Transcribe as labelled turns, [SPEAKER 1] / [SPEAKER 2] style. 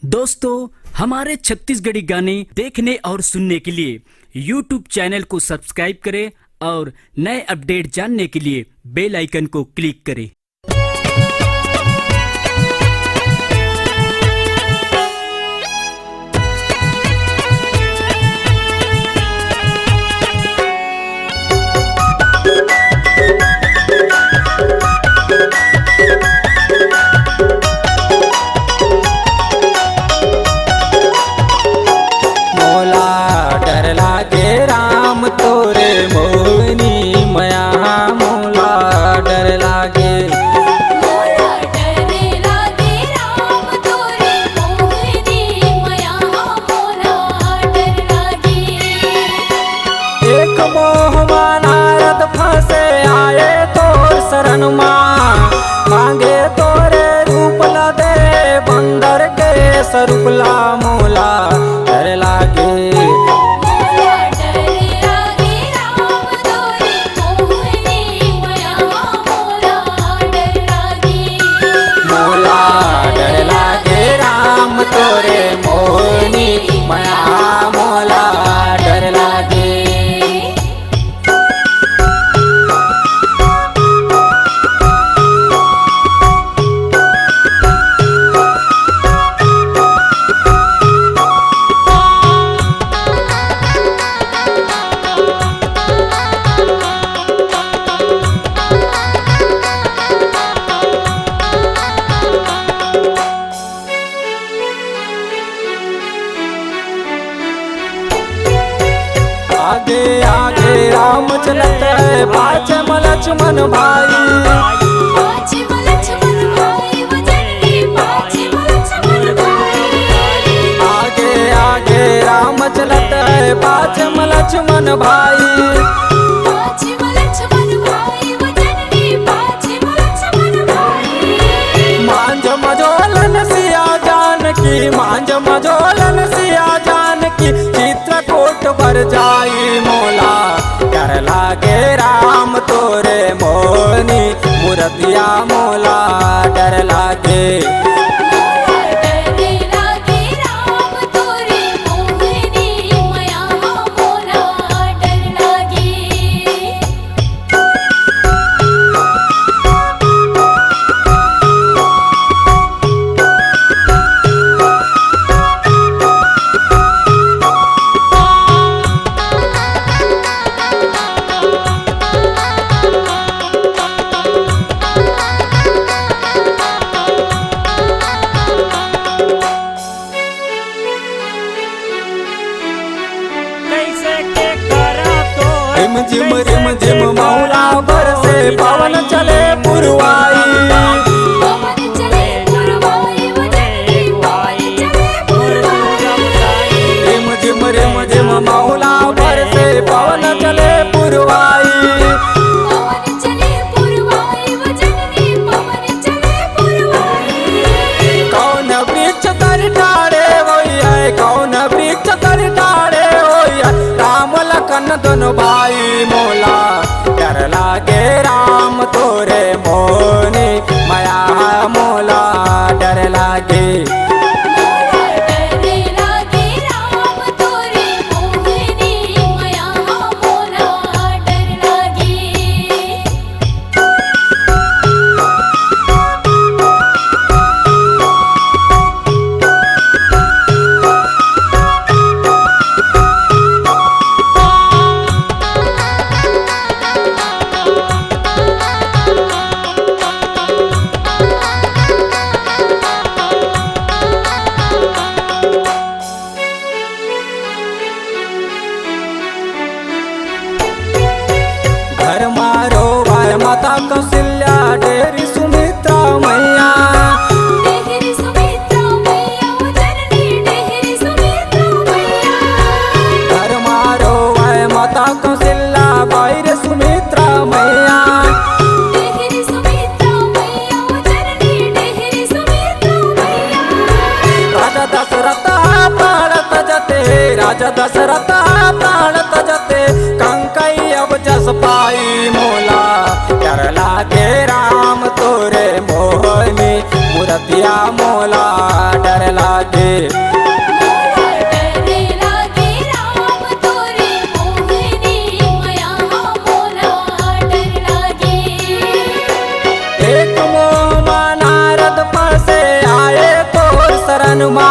[SPEAKER 1] दोस्तों, हमारे छत्तीसगढ़ी गाने देखने और सुनने के लिए YouTube चैनल को सब्सक्राइब करें और नए अपडेट जानने के लिए बेल आइकन को क्लिक करें।
[SPEAKER 2] तोरे मोहनी मया मोला डर लागे,
[SPEAKER 3] मोला डर लागे राम तोरे मोहनी मया मोला डर लागे।
[SPEAKER 2] एक मोह नारद फंसे आए तोर शरण माँ, मांगे तोरे रूप ला दे बंदर के स्वरूप ला मोला डर लागे। तोरे मोहनी मया मोला डर लागे। आगे आगे राम चलत है पाछ लक्ष्मण भाई,
[SPEAKER 3] पाछ लक्ष्मण भाई वजनी पाछ लक्ष्मण भाई।
[SPEAKER 2] आगे आगे राम चलत है पाछ लक्ष्मण भाई,
[SPEAKER 3] पाछ लक्ष्मण भाई वजनी पाछ लक्ष्मण भाई।
[SPEAKER 2] मांझ मझोलन सिया जानकी, मांझ मझोलन सिया जानकी चित्रकूट भर जाई मोला डर लागे राम तोरे मोहनी मूर्तिया मोला डर लागे।
[SPEAKER 3] मोला डर लागे राम तोरे मोहनी मया मोला डर लागे।
[SPEAKER 2] रिम झिम मौला बरसे पवन चले पुरवाई,
[SPEAKER 3] पवन चले पुरवाई वजनी पवन चले पुरवाई।
[SPEAKER 2] रिम झिम मौला बरसे पवन चले पुरवाई।
[SPEAKER 3] पवन चले पुरवाई वजनी पवन चले पुरवाई।
[SPEAKER 2] कौन वृक्ष तर ठाड़े होई है, कौन वृक्ष तर ठाड़े होई है राम लखन दोनों भाई मोला डर लागे राम तोरे मोहनी मया मोला डर लागे।
[SPEAKER 3] मोला डर लागे राम तोरे मोहनी मया मोला डर लागे।
[SPEAKER 2] घर मारो भाई माता कौशल्या डेरी सुमित्रा मैया,
[SPEAKER 3] डेहरी सुमित्रा मैया वजनी डेहरी सुमित्रा मैया।
[SPEAKER 2] घर मारो भाई माता कौशल्या बाहर सुमित्रा मैया,
[SPEAKER 3] डेहरी सुमित्रा मैया वजनी डेहरी सुमित्रा मैया।
[SPEAKER 2] राजा दशरथ प्राणत जते, राजा दशरथ प्राणत जते कंकई अब जस पाई मोला डर लागे राम तोरे मोहनी मूर्तिया मोला डर लागे।
[SPEAKER 3] मोला डर लागे राम तोरे मोहनी मया मोला डर लागे
[SPEAKER 2] एक मोह नारद पर से आए तो शरण मा